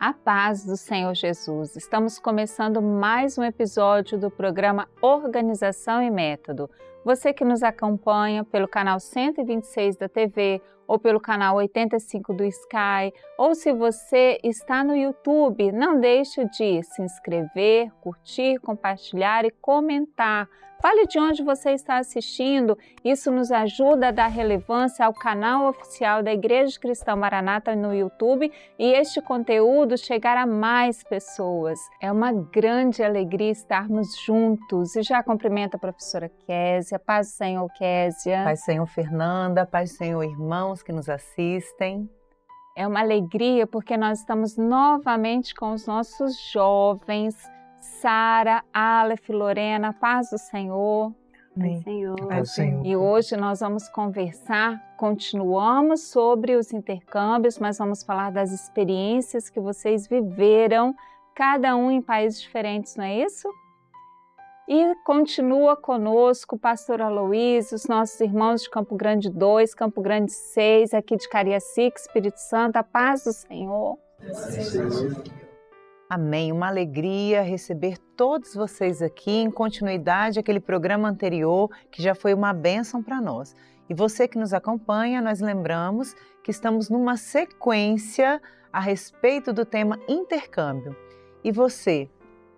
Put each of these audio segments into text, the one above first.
A paz do Senhor Jesus. Estamos começando mais um episódio do programa Organização e Método. Você que nos acompanha pelo canal 126 da TV ou pelo canal 85 do Sky, ou se você está no YouTube, não deixe de se inscrever, curtir, compartilhar e comentar. Fale de onde você está assistindo, isso nos ajuda a dar relevância ao canal oficial da Igreja Cristã Maranata no YouTube e este conteúdo chegar a mais pessoas. É uma grande alegria estarmos juntos. E já cumprimento a professora Késia. Paz do Senhor, Késia. Paz do Senhor, Fernanda. Paz do Senhor, irmãos que nos assistem. É uma alegria porque nós estamos novamente com os nossos jovens, Sara, Aleph, Lorena, paz do Senhor. Amém. Senhor. Paz do Senhor. E hoje nós vamos conversar, continuamos sobre os intercâmbios, mas vamos falar das experiências que vocês viveram, cada um em países diferentes, não é isso? E continua conosco o pastor Aloísio, os nossos irmãos de Campo Grande 2, Campo Grande 6, aqui de Cariacica, Espírito Santo, a paz do Senhor. Amém, uma alegria receber todos vocês aqui em continuidade àquele programa anterior que já foi uma bênção para nós. E você que nos acompanha, nós lembramos que estamos numa sequência a respeito do tema intercâmbio. E você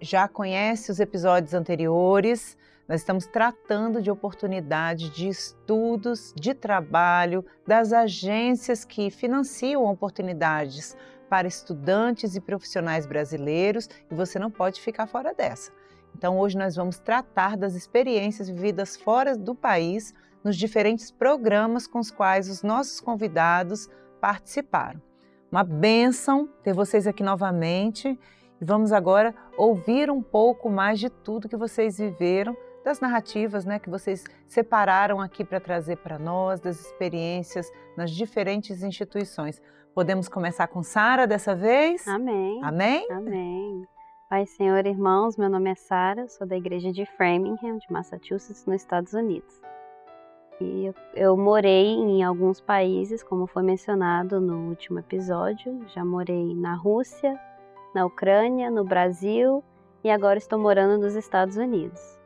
já conhece os episódios anteriores? Nós estamos tratando de oportunidade de estudos, de trabalho, das agências que financiam oportunidades para estudantes e profissionais brasileiros, e você não pode ficar fora dessa. Então hoje nós vamos tratar das experiências vividas fora do país nos diferentes programas com os quais os nossos convidados participaram. Uma bênção ter vocês aqui novamente e vamos agora ouvir um pouco mais de tudo que vocês viveram, das narrativas, que vocês separaram aqui para trazer para nós, das experiências nas diferentes instituições. Podemos começar com Sara dessa vez? Amém. Amém? Amém. Pai, Senhor, irmãos, meu nome é Sara, sou da igreja de Framingham, de Massachusetts, nos Estados Unidos. E eu morei em alguns países, como foi mencionado no último episódio. Já morei na Rússia, na Ucrânia, no Brasil e agora estou morando nos Estados Unidos.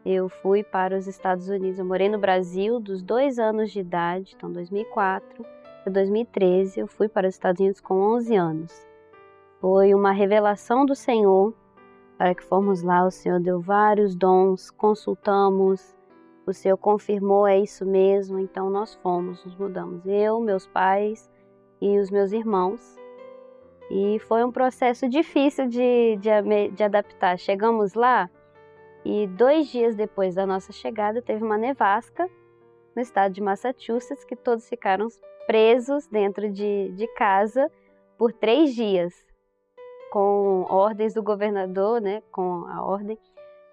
Eu fui para os Estados Unidos, eu morei no Brasil dos 2 anos de idade, então 2004. Em 2013, eu fui para os Estados Unidos com 11 anos. Foi uma revelação do Senhor para que fomos lá. O Senhor deu vários dons, consultamos, o Senhor confirmou, é isso mesmo. Então nós fomos, nos mudamos, eu, meus pais e os meus irmãos. E foi um processo difícil de adaptar. Chegamos lá e 2 dias depois da nossa chegada teve uma nevasca no estado de Massachusetts, que todos ficaram presos dentro de casa por 3 dias, com ordens do governador, com a ordem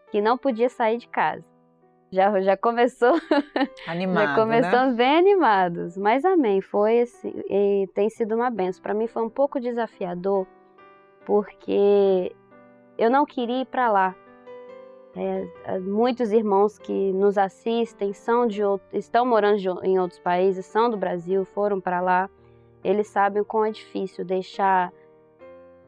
que não podia sair de casa. Já começou, animado, já começamos bem animados, mas amém, foi assim, e tem sido uma bênção. Para mim foi um pouco desafiador, porque eu não queria ir para lá. Muitos irmãos que nos assistem estão morando em outros países, são do Brasil, foram para lá. Eles sabem o quão é difícil deixar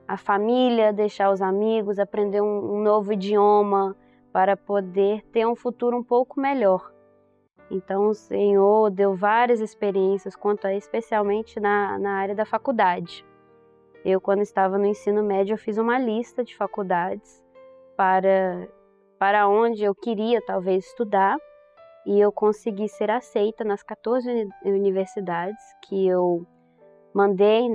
a família, deixar os amigos, aprender um novo idioma para poder ter um futuro um pouco melhor. Então o Senhor deu várias experiências quanto a, especialmente na área da faculdade. Eu, quando estava no ensino médio, eu fiz uma lista de faculdades para onde eu queria talvez estudar, e eu consegui ser aceita nas 14 universidades que eu mandei,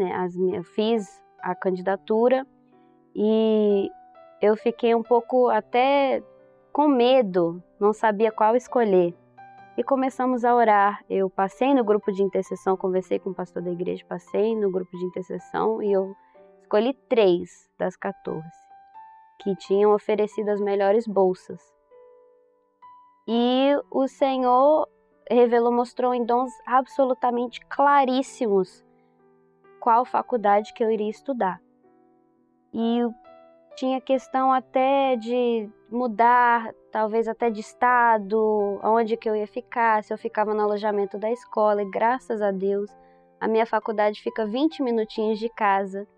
eu fiz a candidatura, e eu fiquei um pouco até com medo, não sabia qual escolher. E começamos a orar. Eu passei no grupo de intercessão, conversei com o pastor da igreja, passei no grupo de intercessão e eu escolhi 3 das 14 que tinham oferecido as melhores bolsas. E o Senhor mostrou em dons absolutamente claríssimos qual faculdade que eu iria estudar. E tinha questão até de mudar, talvez até de estado, onde que eu ia ficar, se eu ficava no alojamento da escola. E graças a Deus, a minha faculdade fica 20 minutinhos de casa.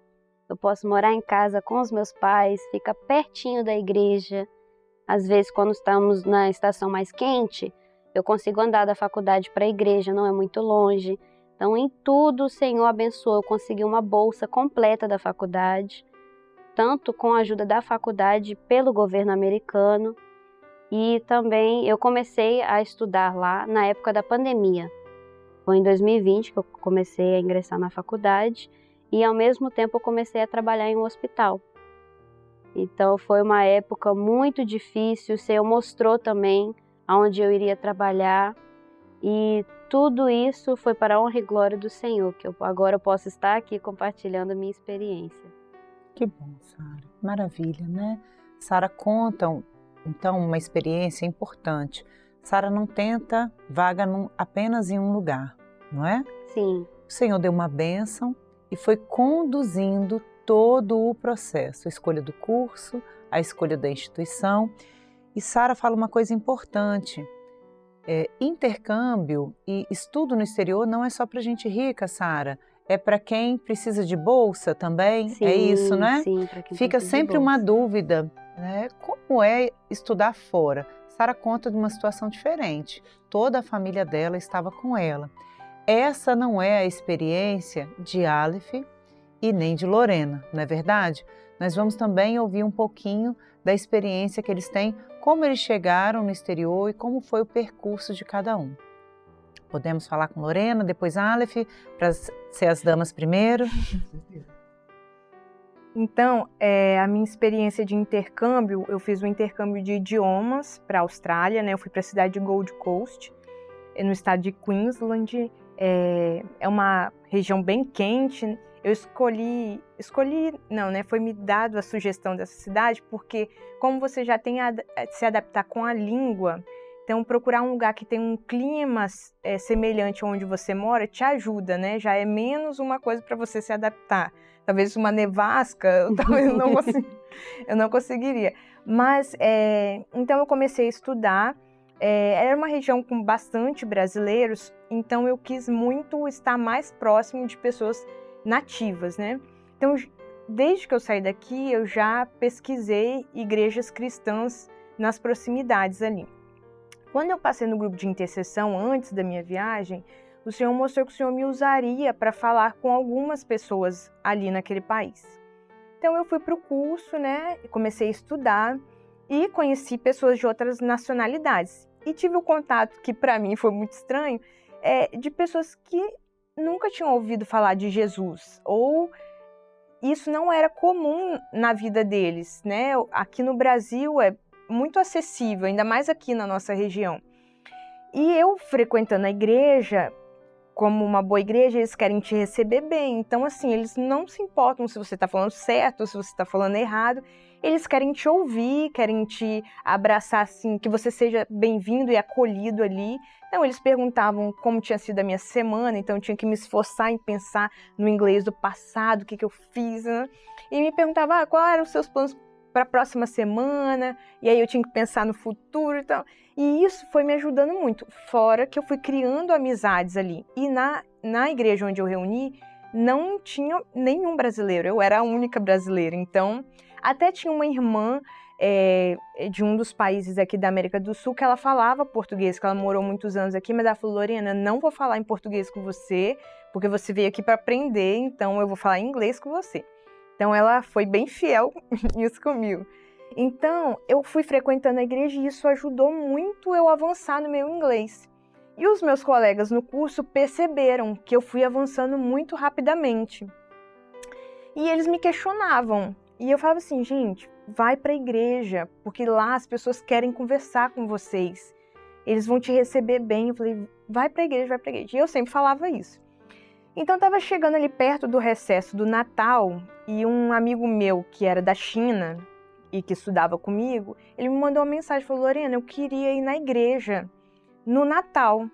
eu posso morar em casa com os meus pais, fica pertinho da igreja. Às vezes, quando estamos na estação mais quente, eu consigo andar da faculdade para a igreja, não é muito longe. Então, em tudo, o Senhor abençoou. Eu consegui uma bolsa completa da faculdade, tanto com a ajuda da faculdade pelo governo americano. E também eu comecei a estudar lá na época da pandemia. Foi em 2020 que eu comecei a ingressar na faculdade e, ao mesmo tempo, eu comecei a trabalhar em um hospital. Então, foi uma época muito difícil. O Senhor mostrou também aonde eu iria trabalhar. E tudo isso foi para a honra e glória do Senhor, que agora eu posso estar aqui compartilhando a minha experiência. Que bom, Sara. Maravilha, né? Sara conta, então, uma experiência importante. Sara não tenta vaga apenas em um lugar, não é? Sim. O Senhor deu uma bênção e foi conduzindo todo o processo, a escolha do curso, a escolha da instituição. E Sara fala uma coisa importante. Intercâmbio e estudo no exterior não é só para gente rica, Sara. É para quem precisa de bolsa também, Sim, é isso, né? Sim, para quem Fica precisa de sempre bolsa. uma dúvida, né? Como é estudar fora? Sara conta de uma situação diferente. Toda a família dela estava com ela. Essa não é a experiência de Aleph e nem de Lorena, não é verdade? Nós vamos também ouvir um pouquinho da experiência que eles têm, como eles chegaram no exterior e como foi o percurso de cada um. Podemos falar com Lorena, depois Aleph, para ser as damas primeiro? Então, a minha experiência de intercâmbio, eu fiz um intercâmbio de idiomas para a Austrália, né? Eu fui para a cidade de Gold Coast, no estado de Queensland. É uma região bem quente. Eu foi me dado a sugestão dessa cidade, porque como você já tem a se adaptar com a língua, então procurar um lugar que tem um clima semelhante onde você mora te ajuda, né? Já é menos uma coisa para você se adaptar. Talvez uma nevasca, eu não conseguiria. Mas, então eu comecei a estudar. Era uma região com bastante brasileiros, então eu quis muito estar mais próximo de pessoas nativas, né? Então, desde que eu saí daqui, eu já pesquisei igrejas cristãs nas proximidades ali. Quando eu passei no grupo de intercessão, antes da minha viagem, o Senhor mostrou que o Senhor me usaria para falar com algumas pessoas ali naquele país. Então, eu fui para o curso, né? Comecei a estudar e conheci pessoas de outras nacionalidades. E tive o contato, que para mim foi muito estranho, de pessoas que nunca tinham ouvido falar de Jesus, ou isso não era comum na vida deles, né? Aqui no Brasil é muito acessível, ainda mais aqui na nossa região. E eu frequentando a igreja, como uma boa igreja, eles querem te receber bem. Então, assim, eles não se importam se você está falando certo ou se você está falando errado. Eles querem te ouvir, querem te abraçar, assim, que você seja bem-vindo e acolhido ali. Então, eles perguntavam como tinha sido a minha semana, então eu tinha que me esforçar em pensar no inglês do passado, o que eu fiz, né? E me perguntavam, quais eram os seus planos para a próxima semana, e aí eu tinha que pensar no futuro e tal. E isso foi me ajudando muito, fora que eu fui criando amizades ali. E na igreja onde eu reuni, não tinha nenhum brasileiro, eu era a única brasileira. Então, até tinha uma irmã de um dos países aqui da América do Sul que ela falava português, que ela morou muitos anos aqui, mas ela falou, Lorena, não vou falar em português com você, porque você veio aqui para aprender, então eu vou falar em inglês com você. Então, ela foi bem fiel nisso comigo. Então, eu fui frequentando a igreja e isso ajudou muito eu avançar no meu inglês. E os meus colegas no curso perceberam que eu fui avançando muito rapidamente. E eles me questionavam. E eu falava assim, gente, vai para a igreja, porque lá as pessoas querem conversar com vocês. Eles vão te receber bem. Eu falei, vai para a igreja, vai para a igreja. E eu sempre falava isso. Então, estava chegando ali perto do recesso do Natal e um amigo meu que era da China e que estudava comigo, ele me mandou uma mensagem, falou, Lorena, eu queria ir na igreja no Natal.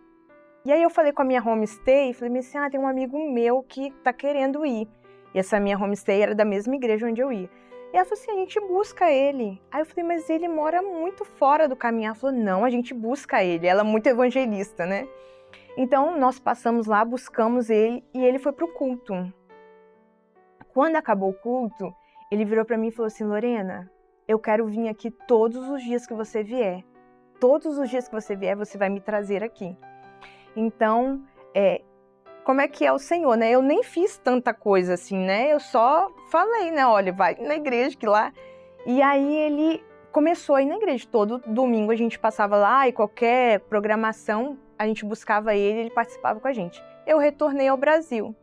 E aí eu falei com a minha homestay, falei assim, tem um amigo meu que está querendo ir. E essa minha homestay era da mesma igreja onde eu ia. E ela falou assim, a gente busca ele. Aí eu falei, mas ele mora muito fora do caminho. Ela falou, não, a gente busca ele. Ela é muito evangelista, né? Então, nós passamos lá, buscamos ele e ele foi para o culto. Quando acabou o culto, ele virou para mim e falou assim: Lorena, eu quero vir aqui todos os dias que você vier. Todos os dias que você vier, você vai me trazer aqui. Então, como é que é o Senhor, né? Eu nem fiz tanta coisa assim, né? Eu só falei, né? Olha, vai na igreja que lá... E aí ele começou a ir na igreja. Todo domingo a gente passava lá e qualquer programação a gente buscava ele e ele participava com a gente. Eu retornei ao Brasil.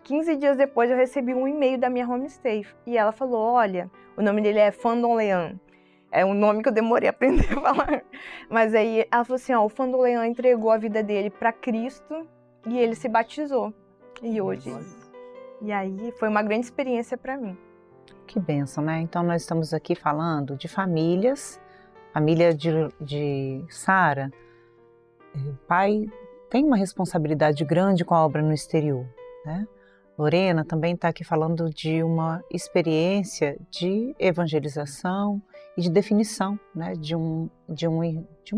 15 dias depois eu recebi um e-mail da minha homestay e ela falou: olha, o nome dele é Fandolean. É um nome que eu demorei a aprender a falar. Mas aí ela falou assim: ó, o Fandolean entregou a vida dele para Cristo e ele se batizou. E hoje... E aí foi uma grande experiência para mim. Que bênção, né? Então nós estamos aqui falando de famílias, família de Sara. O pai tem uma responsabilidade grande com a obra no exterior, né? Lorena também está aqui falando de uma experiência de evangelização e de definição, né? de um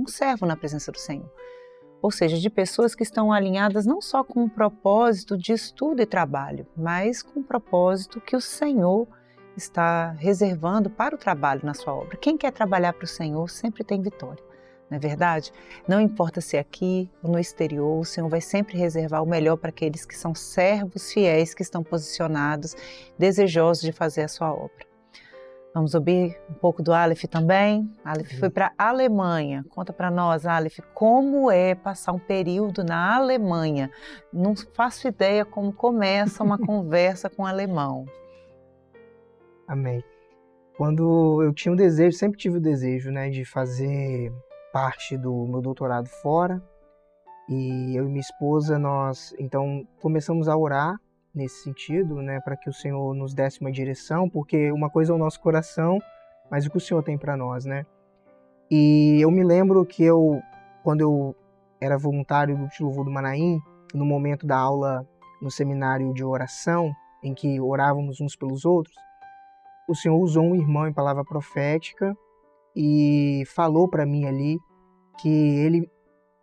servo na presença do Senhor. Ou seja, de pessoas que estão alinhadas não só com um propósito de estudo e trabalho, mas com um propósito que o Senhor está reservando para o trabalho na sua obra. Quem quer trabalhar para o Senhor sempre tem vitória, não é verdade? Não importa se é aqui ou no exterior, o Senhor vai sempre reservar o melhor para aqueles que são servos fiéis, que estão posicionados, desejosos de fazer a sua obra. Vamos ouvir um pouco do Aleph também. Aleph foi para a Alemanha. Conta para nós, Aleph, como é passar um período na Alemanha? Não faço ideia como começa uma conversa com um alemão. Amém. Quando eu tinha o desejo, sempre tive o desejo, né, de fazer parte do meu doutorado fora, e eu e minha esposa, nós então começamos a orar nesse sentido, né, para que o Senhor nos desse uma direção, porque uma coisa é o nosso coração, mas o que o Senhor tem para nós, né? E eu me lembro que quando eu era voluntário do Louvor do Manaim, no momento da aula no seminário de oração, em que orávamos uns pelos outros, o Senhor usou um irmão em palavra profética e falou para mim ali que ele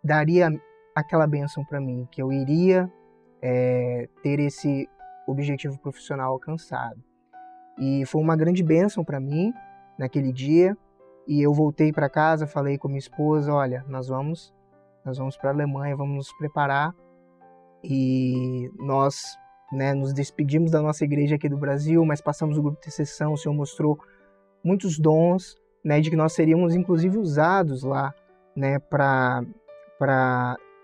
daria aquela bênção para mim, que eu iria ter esse objetivo profissional alcançado. E foi uma grande bênção para mim naquele dia. E eu voltei para casa, falei com minha esposa: olha, nós vamos para a Alemanha, vamos nos preparar. E nós, né, nos despedimos da nossa igreja aqui do Brasil, mas passamos o grupo de intercessão. O Senhor mostrou muitos dons, né, de que nós seríamos inclusive usados lá, né,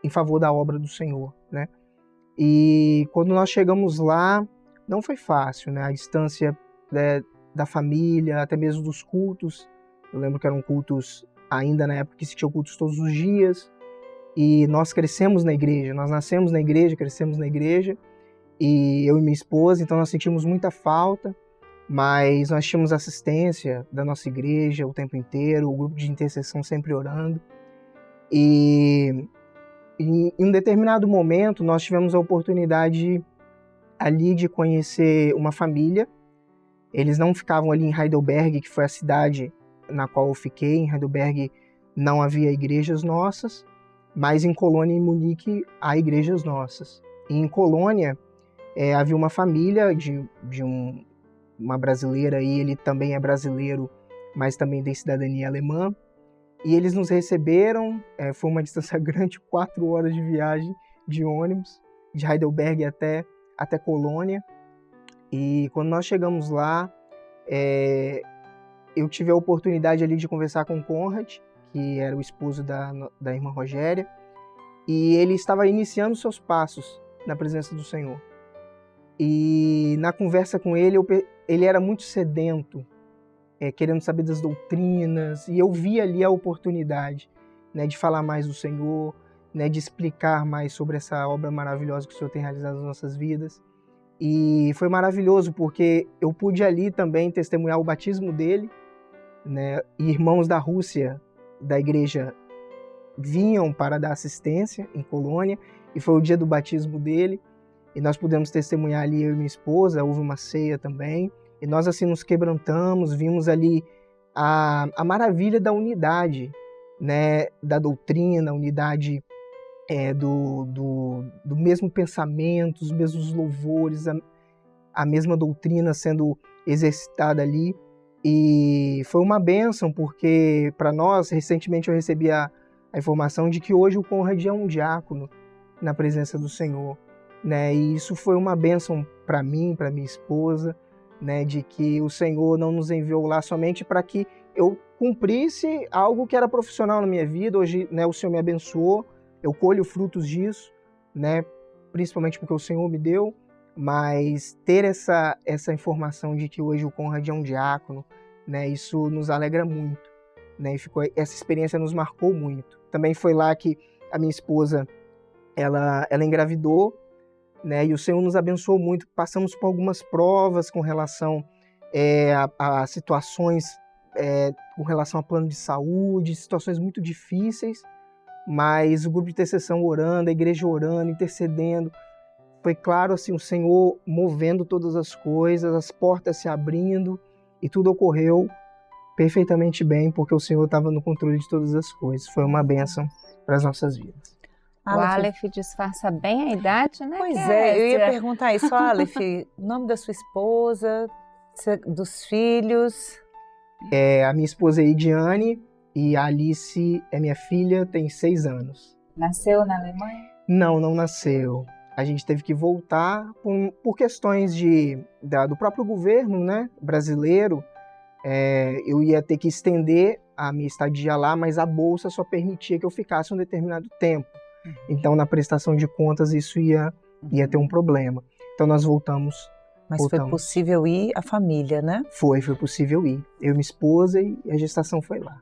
em favor da obra do Senhor, né? E quando nós chegamos lá, não foi fácil, né? A distância, né, da família, até mesmo dos cultos. Eu lembro que eram cultos ainda na época que se tinham cultos todos os dias. E nós crescemos na igreja, nós nascemos na igreja, crescemos na igreja. E eu e minha esposa, então nós sentimos muita falta, mas nós tínhamos assistência da nossa igreja o tempo inteiro, o grupo de intercessão sempre orando. E em um determinado momento nós tivemos a oportunidade ali de conhecer uma família. Eles não ficavam ali em Heidelberg, que foi a cidade na qual eu fiquei. Em Heidelberg não havia igrejas nossas, mas em Colônia e Munique há igrejas nossas. E em Colônia havia uma família de uma brasileira, e ele também é brasileiro, mas também tem cidadania alemã. E eles nos receberam, foi uma distância grande, 4 horas de viagem de ônibus, de Heidelberg até Colônia. E quando nós chegamos lá, eu tive a oportunidade ali de conversar com o Conrad, que era o esposo da irmã Rogéria, e ele estava iniciando seus passos na presença do Senhor. E na conversa com ele, ele era muito sedento, querendo saber das doutrinas, e eu vi ali a oportunidade, né, de falar mais do Senhor, né, de explicar mais sobre essa obra maravilhosa que o Senhor tem realizado nas nossas vidas. E foi maravilhoso porque eu pude ali também testemunhar o batismo dele, né, e irmãos da Rússia, da igreja, vinham para dar assistência em Colônia, e foi o dia do batismo dele, e nós pudemos testemunhar ali, eu e minha esposa, houve uma ceia também, e nós assim nos quebrantamos, vimos ali a maravilha da unidade, né, da doutrina, a unidade do mesmo pensamento, os mesmos louvores, a mesma doutrina sendo exercitada ali. E foi uma bênção, porque para nós, recentemente eu recebi a informação de que hoje o Conrad é um diácono na presença do Senhor, né? E isso foi uma bênção para mim, para minha esposa, né? De que o Senhor não nos enviou lá somente para que eu cumprisse algo que era profissional na minha vida. Hoje, né, o Senhor me abençoou, eu colho frutos disso, né? Principalmente porque o Senhor me deu. Mas ter essa informação de que hoje o Conrad é um diácono, né, isso nos alegra muito, né, essa experiência nos marcou muito. Também foi lá que a minha esposa, ela engravidou, né, e o Senhor nos abençoou muito. Passamos por algumas provas com relação a situações, com relação a plano de saúde, situações muito difíceis, mas o grupo de intercessão orando, a igreja orando, intercedendo, foi claro, assim, o Senhor movendo todas as coisas, as portas se abrindo, e tudo ocorreu perfeitamente bem, porque o Senhor estava no controle de todas as coisas. Foi uma bênção para as nossas vidas. O Aleph disfarça bem a idade, né? Pois é, eu ia perguntar isso, Aleph, o nome da sua esposa, dos filhos? A minha esposa é Idiane, e a Alice é minha filha, tem 6 anos. Nasceu na Alemanha? Não nasceu. A gente teve que voltar por questões do próprio governo, né, brasileiro. Eu ia ter que estender a minha estadia lá, mas a bolsa só permitia que eu ficasse um determinado tempo. Então, na prestação de contas, isso ia ter um problema. Então, nós voltamos. Mas foi possível ir a família, né? Foi possível ir. Eu e minha esposa, e a gestação foi lá.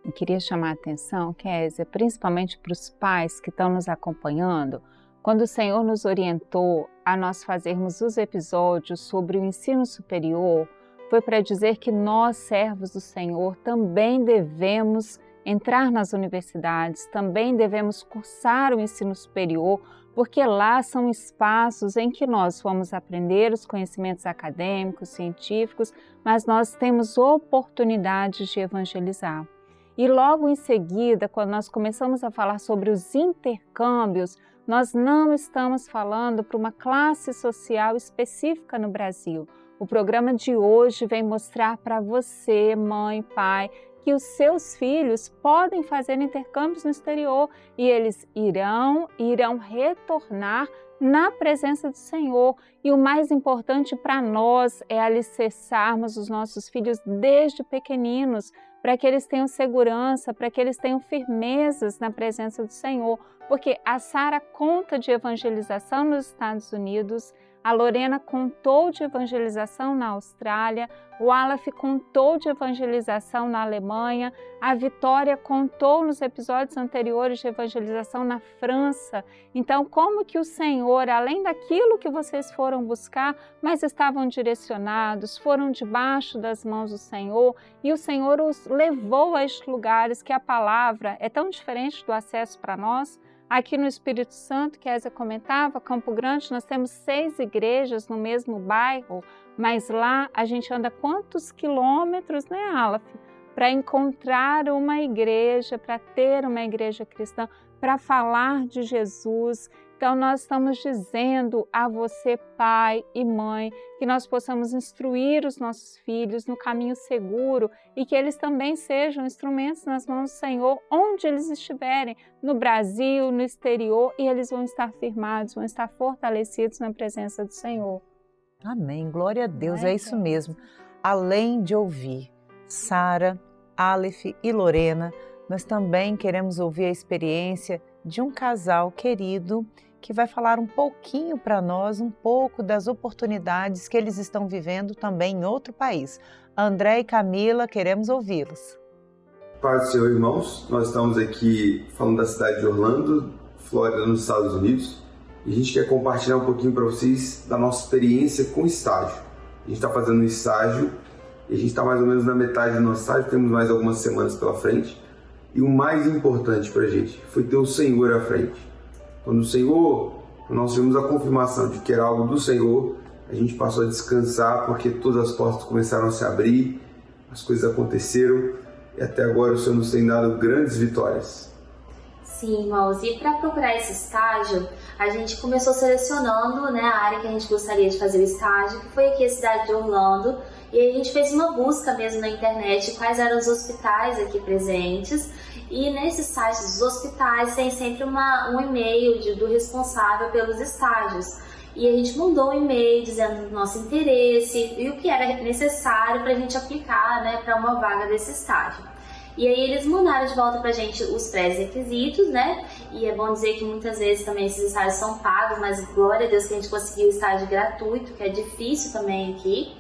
Eu queria chamar a atenção, Kézia, principalmente para os pais que estão nos acompanhando. Quando o Senhor nos orientou a nós fazermos os episódios sobre o ensino superior, foi para dizer que nós, servos do Senhor, também devemos entrar nas universidades, também devemos cursar o ensino superior, porque lá são espaços em que nós vamos aprender os conhecimentos acadêmicos, científicos, mas nós temos oportunidades de evangelizar. E logo em seguida, quando nós começamos a falar sobre os intercâmbios, nós não estamos falando para uma classe social específica no Brasil. O programa de hoje vem mostrar para você, mãe, pai, que os seus filhos podem fazer intercâmbios no exterior e eles irão retornar na presença do Senhor. E o mais importante para nós é alicerçarmos os nossos filhos desde pequeninos, para que eles tenham segurança, para que eles tenham firmezas na presença do Senhor. Porque a Sara conta de evangelização nos Estados Unidos, a Lorena contou de evangelização na Austrália, o Aleph contou de evangelização na Alemanha, a Vitória contou nos episódios anteriores de evangelização na França. Então, como que o Senhor, além daquilo que vocês foram buscar, mas estavam direcionados, foram debaixo das mãos do Senhor, e o Senhor os levou a estes lugares que a palavra é tão diferente do acesso para nós. Aqui no Espírito Santo, que a Kézia comentava, Campo Grande, nós temos 6 igrejas no mesmo bairro, mas lá a gente anda quantos quilômetros, né, Aleph? Para encontrar uma igreja, para ter uma igreja cristã, para falar de Jesus. Então, nós estamos dizendo a você, pai e mãe, que nós possamos instruir os nossos filhos no caminho seguro e que eles também sejam instrumentos nas mãos do Senhor, onde eles estiverem, no Brasil, no exterior, e eles vão estar firmados, vão estar fortalecidos na presença do Senhor. Amém, glória a Deus, é isso mesmo. Além de ouvir Sara, Aleph e Lorena, nós também queremos ouvir a experiência de um casal querido que vai falar um pouquinho para nós, um pouco das oportunidades que eles estão vivendo também em outro país. André e Camila, queremos ouvi-los. Paz do Senhor, irmãos. Nós estamos aqui falando da cidade de Orlando, Flórida, nos Estados Unidos. E a gente quer compartilhar um pouquinho para vocês da nossa experiência com estágio. A gente está fazendo um estágio e a gente está mais ou menos na metade do nosso estágio, temos mais algumas semanas pela frente. E o mais importante para a gente foi ter o Senhor à frente. Quando o Senhor, nós tivemos a confirmação de que era algo do Senhor, a gente passou a descansar porque todas as portas começaram a se abrir, as coisas aconteceram e até agora o Senhor nos tem dado grandes vitórias. Sim, irmãos, e para procurar esse estágio, a gente começou selecionando, né, a área que a gente gostaria de fazer o estágio, que foi aqui a cidade de Orlando, e aí a gente fez uma busca mesmo na internet quais eram os hospitais aqui presentes, e nesses sites dos hospitais tem sempre um e-mail do responsável pelos estágios. E a gente mandou um e-mail dizendo do nosso interesse e o que era necessário para a gente aplicar, né, para uma vaga desse estágio. E aí eles mandaram de volta pra gente os pré-requisitos, né? E é bom dizer que muitas vezes também esses estágios são pagos, mas glória a Deus que a gente conseguiu o estágio gratuito, que é difícil também aqui.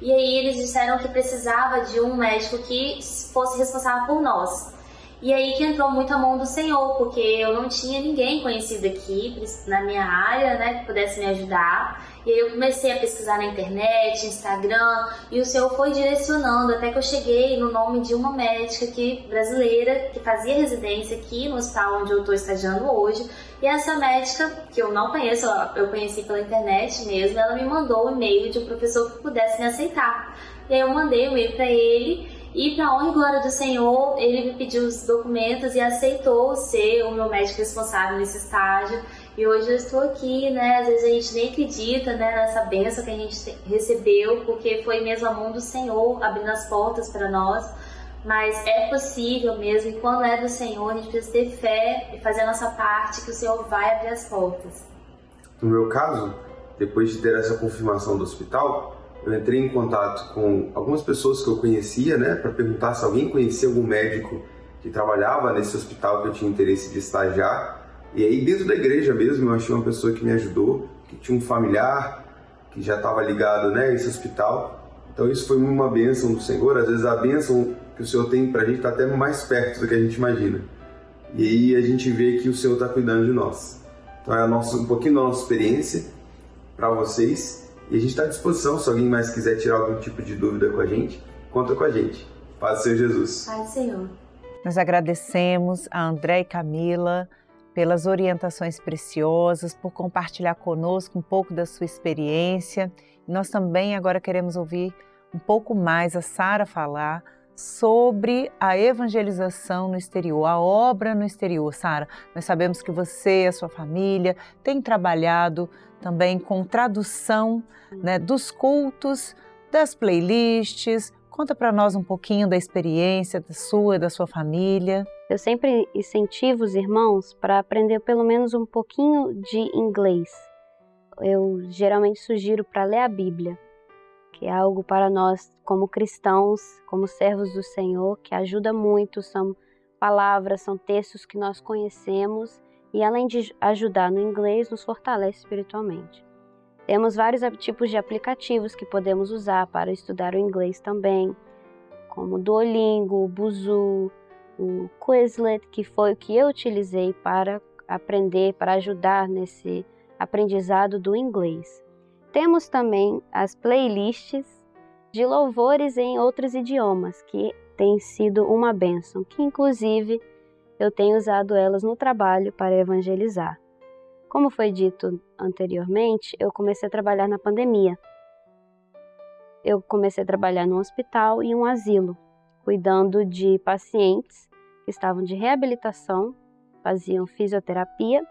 E aí eles disseram que precisava de um médico que fosse responsável por nós. E aí que entrou muito a mão do Senhor, porque eu não tinha ninguém conhecido aqui na minha área, né, que pudesse me ajudar. E aí eu comecei a pesquisar na internet, Instagram, e o Senhor foi direcionando até que eu cheguei no nome de uma médica aqui, brasileira, que fazia residência aqui no hospital onde eu estou estagiando hoje. E essa médica, que eu não conheço, eu conheci pela internet mesmo, ela me mandou um e-mail de um professor que pudesse me aceitar. E aí eu mandei o e-mail para ele, e para a honra e glória do Senhor, ele me pediu os documentos e aceitou ser o meu médico responsável nesse estágio. E hoje eu estou aqui, né? Às vezes a gente nem acredita, né, nessa bênção que a gente recebeu, porque foi mesmo a mão do Senhor abrindo as portas para nós. Mas é possível mesmo, e quando é do Senhor, a gente precisa ter fé e fazer a nossa parte, que o Senhor vai abrir as portas. No meu caso, depois de ter essa confirmação do hospital, eu entrei em contato com algumas pessoas que eu conhecia, né, para perguntar se alguém conhecia algum médico que trabalhava nesse hospital que eu tinha interesse de estagiar. E aí, dentro da igreja mesmo, eu achei uma pessoa que me ajudou, que tinha um familiar que já estava ligado, né, a esse hospital. Então isso foi uma bênção do Senhor. Às vezes a bênção que o Senhor tem pra gente está até mais perto do que a gente imagina. E aí a gente vê que o Senhor está cuidando de nós. Então é um pouquinho da nossa experiência para vocês. E a gente está à disposição, se alguém mais quiser tirar algum tipo de dúvida com a gente, conta com a gente. Paz do Senhor Jesus. Pai do Senhor. Nós agradecemos a André e Camila pelas orientações preciosas, por compartilhar conosco um pouco da sua experiência. Nós também agora queremos ouvir um pouco mais a Sara falar sobre a evangelização no exterior, a obra no exterior. Sara, nós sabemos que você e a sua família têm trabalhado também com tradução, né, dos cultos, das playlists. Conta para nós um pouquinho da experiência da sua e da sua família. Eu sempre incentivo os irmãos para aprender pelo menos um pouquinho de inglês. Eu geralmente sugiro para ler a Bíblia, que é algo para nós como cristãos, como servos do Senhor, que ajuda muito. São palavras, são textos que nós conhecemos e além de ajudar no inglês, nos fortalece espiritualmente. Temos vários tipos de aplicativos que podemos usar para estudar o inglês também, como o Duolingo, o Busuu, o Quizlet, que foi o que eu utilizei para aprender, para ajudar nesse aprendizado do inglês. Temos também as playlists de louvores em outros idiomas, que tem sido uma bênção, que inclusive eu tenho usado elas no trabalho para evangelizar. Como foi dito anteriormente, eu comecei a trabalhar na pandemia. Eu comecei a trabalhar num hospital e um asilo, cuidando de pacientes que estavam de reabilitação, faziam fisioterapia,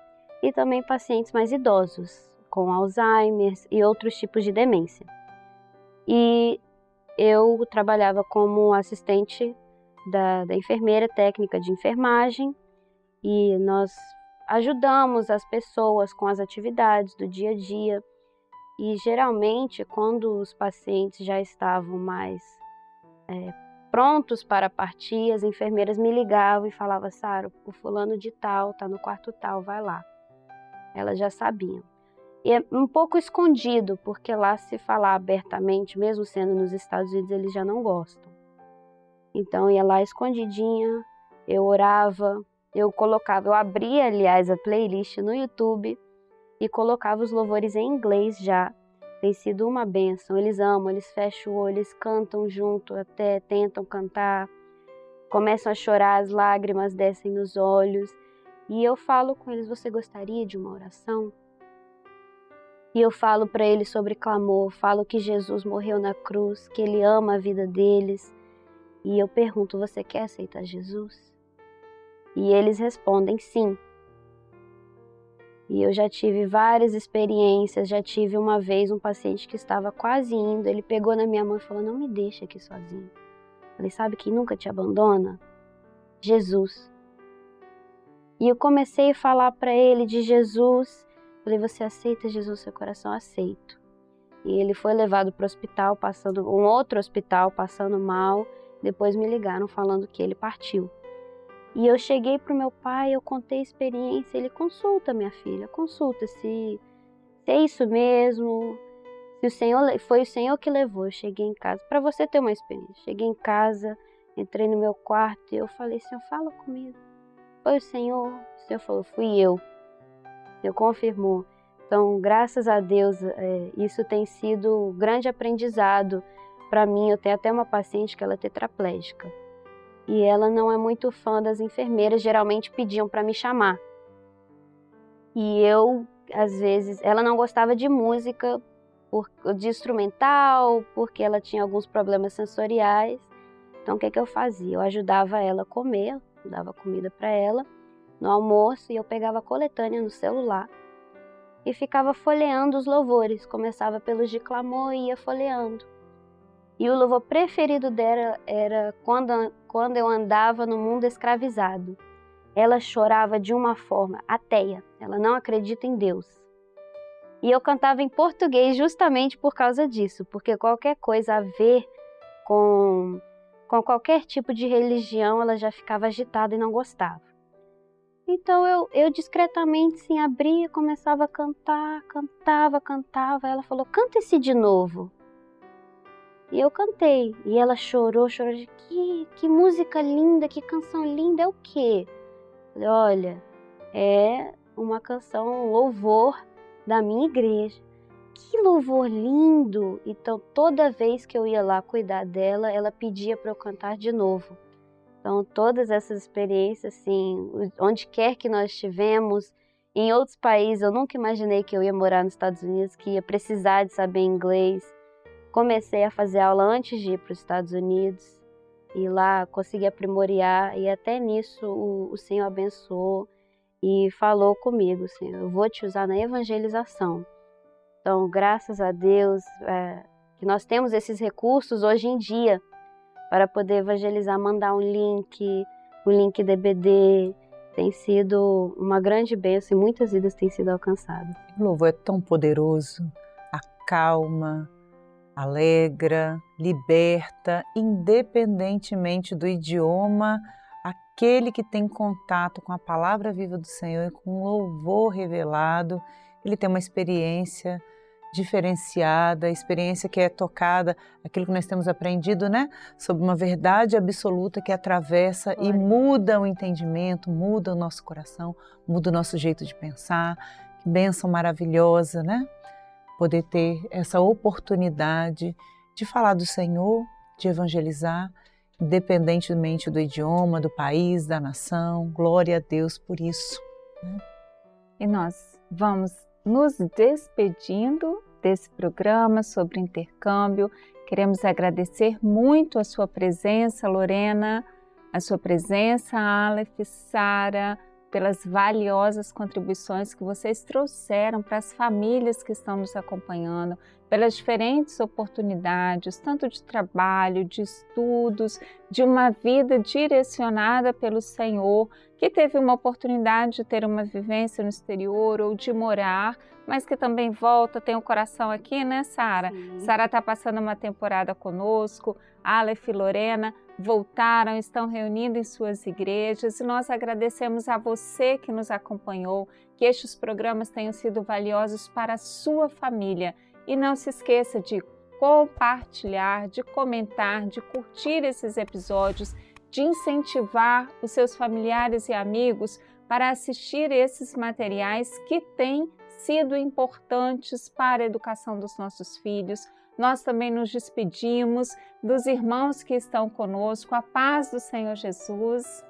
e também pacientes mais idosos, com Alzheimer e outros tipos de demência. E eu trabalhava como assistente da enfermeira técnica de enfermagem, e nós ajudamos as pessoas com as atividades do dia a dia. E geralmente, quando os pacientes já estavam mais prontos para partir, as enfermeiras me ligavam e falavam: Sara, o fulano de tal está no quarto tal, vai lá. Elas já sabiam. E é um pouco escondido, porque lá se falar abertamente, mesmo sendo nos Estados Unidos, eles já não gostam. Então eu ia lá escondidinha, eu orava, eu abria, aliás, a playlist no YouTube e colocava os louvores em inglês já. Tem sido uma bênção, eles amam, eles fecham o olho, eles cantam junto, até tentam cantar, começam a chorar, as lágrimas descem nos olhos. E eu falo com eles: você gostaria de uma oração? E eu falo para eles sobre clamor, falo que Jesus morreu na cruz, que Ele ama a vida deles. E eu pergunto: você quer aceitar Jesus? E eles respondem sim. E eu já tive várias experiências, já tive uma vez um paciente que estava quase indo, ele pegou na minha mão e falou, não me deixa aqui sozinho. Eu falei, sabe quem nunca te abandona? Jesus. E eu comecei a falar para ele de Jesus. Falei, você aceita Jesus no seu coração? Aceito. E ele foi levado para o hospital, um outro hospital, passando mal. Depois me ligaram falando que ele partiu. E eu cheguei para o meu pai, eu contei a experiência. Ele, consulta, minha filha, consulta se é isso mesmo. Se foi o Senhor que levou. Eu cheguei em casa, para você ter uma experiência. Cheguei em casa, entrei no meu quarto e eu falei, Senhor, fala comigo. Foi o Senhor? O Senhor falou, fui eu. O Senhor confirmou. Então, graças a Deus, isso tem sido um grande aprendizado para mim. Eu tenho até uma paciente que ela é tetraplégica. E ela não é muito fã das enfermeiras, geralmente pediam para me chamar. E eu, às vezes, ela não gostava de música, de instrumental, porque ela tinha alguns problemas sensoriais. Então, o que eu fazia? Eu ajudava ela a comer, dava comida para ela no almoço, e eu pegava a coletânea no celular e ficava folheando os louvores. Começava pelos de clamor e ia folheando. E o louvor preferido dela era quando eu andava no mundo escravizado. Ela chorava de uma forma ateia, ela não acredita em Deus. E eu cantava em português justamente por causa disso, porque qualquer coisa a ver com qualquer tipo de religião, ela já ficava agitada e não gostava. Então eu discretamente sim, abria, começava a cantar, cantava. Ela falou, canta esse de novo. E eu cantei. E ela chorou de que música linda, que canção linda, é o quê? Eu falei, olha, é uma canção, um louvor da minha igreja. Que louvor lindo! Então toda vez que eu ia lá cuidar dela, ela pedia para eu cantar de novo. Então, todas essas experiências, assim, onde quer que nós estivemos, em outros países, eu nunca imaginei que eu ia morar nos Estados Unidos, que ia precisar de saber inglês. Comecei a fazer aula antes de ir para os Estados Unidos, e lá consegui aprimorar, e até nisso o Senhor abençoou e falou comigo, Senhor, eu vou te usar na evangelização. Então, graças a Deus, que nós temos esses recursos hoje em dia, para poder evangelizar, mandar um link DBD, tem sido uma grande bênção e muitas vidas têm sido alcançadas. O louvor é tão poderoso, acalma, alegra, liberta, independentemente do idioma, aquele que tem contato com a palavra viva do Senhor e com o louvor revelado, ele tem uma experiência diferenciada, experiência que é tocada, aquilo que nós temos aprendido, né? Sobre uma verdade absoluta que atravessa e muda o entendimento, muda o nosso coração, muda o nosso jeito de pensar. Que bênção maravilhosa, né? Poder ter essa oportunidade de falar do Senhor, de evangelizar, independentemente do idioma, do país, da nação. Glória a Deus por isso, né? E nós vamos nos despedindo desse programa sobre intercâmbio. Queremos agradecer muito a sua presença, Lorena, a sua presença, Aleph, Sara, pelas valiosas contribuições que vocês trouxeram para as famílias que estão nos acompanhando, pelas diferentes oportunidades, tanto de trabalho, de estudos, de uma vida direcionada pelo Senhor, que teve uma oportunidade de ter uma vivência no exterior ou de morar, mas que também volta, tem o coração aqui, né, Sara? Sara está passando uma temporada conosco, Aleph e Lorena voltaram, estão reunindo em suas igrejas, e nós agradecemos a você que nos acompanhou, que estes programas tenham sido valiosos para a sua família. E não se esqueça de compartilhar, de comentar, de curtir esses episódios, de incentivar os seus familiares e amigos para assistir esses materiais que têm sido importantes para a educação dos nossos filhos. Nós também nos despedimos dos irmãos que estão conosco. A paz do Senhor Jesus.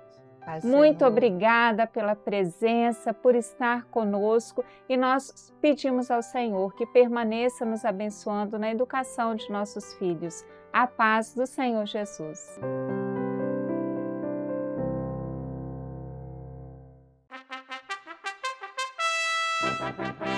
Muito obrigada pela presença, por estar conosco, e nós pedimos ao Senhor que permaneça nos abençoando na educação de nossos filhos. A paz do Senhor Jesus. Música